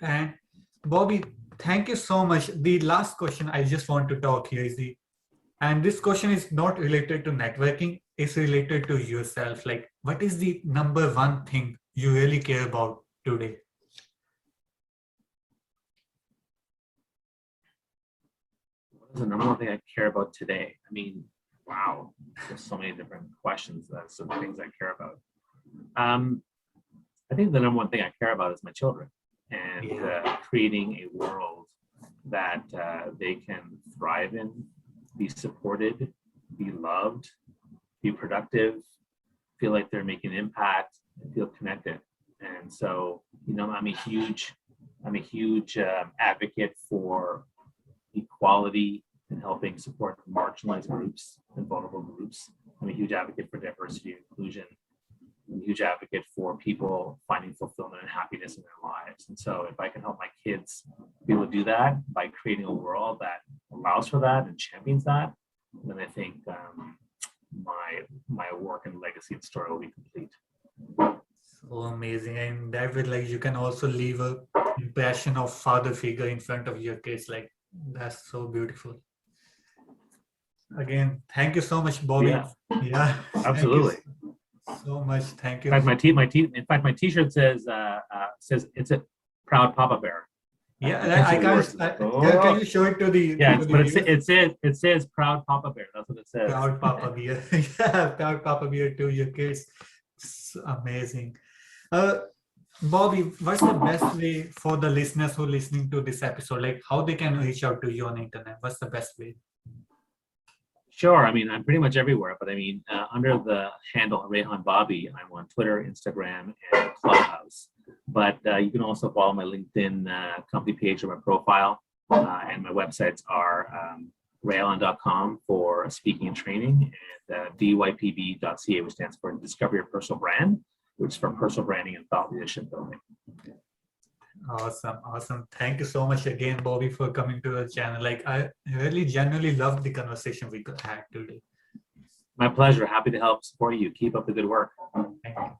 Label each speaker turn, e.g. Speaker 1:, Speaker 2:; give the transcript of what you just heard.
Speaker 1: And Bobby, thank you so much. The last question I just want to talk here is and this question is not related to networking, it's related to yourself. Like, what is the number one thing you really care about today?
Speaker 2: What is the number one thing I care about today? I mean, wow, there's so many different questions. That's some things I care about. I think the number one thing I care about is my children and creating a world that they can thrive in, be supported, be loved, be productive, feel like they're making an impact, and feel connected. And so, I'm a huge advocate for equality and helping support marginalized groups and vulnerable groups. I'm a huge advocate for diversity and inclusion. I'm a huge advocate for people finding fulfillment and happiness in their lives. And so if I can help my kids be able to do that by creating a world that allows for that and champions that, then I think my work and legacy and story will be complete.
Speaker 1: So amazing. And that way, like, you can also leave a impression of father figure in front of your kids. Like, that's so beautiful. Again, thank you so much, Bobby. Yeah,
Speaker 2: absolutely.
Speaker 1: So much. Thank you.
Speaker 2: In fact, my T-shirt says it's a proud Papa Bear.
Speaker 1: Yeah, I can't. Can you show it to the?
Speaker 2: Yeah, but it says proud Papa Bear. That's what it says.
Speaker 1: Proud Papa Bear. Yeah, proud Papa Bear to your kids. It's amazing. Bobby, what's the best way for the listeners who are listening to this episode? Like, how they can reach out to you on the internet? What's the best way?
Speaker 2: Sure. I mean, I'm pretty much everywhere, but I mean, under the handle Rehan Bobby, I'm on Twitter, Instagram, and Clubhouse. But you can also follow my LinkedIn company page or my profile. And my websites are rayon.com for speaking and training, and dypb.ca, which stands for Discover Your Personal Brand, which is for personal branding and thought leadership building.
Speaker 1: Awesome. Thank you so much again, Bobby, for coming to the channel. Like, I really genuinely loved the conversation we had today.
Speaker 2: My pleasure. Happy to help support you. Keep up the good work.
Speaker 1: Thank you.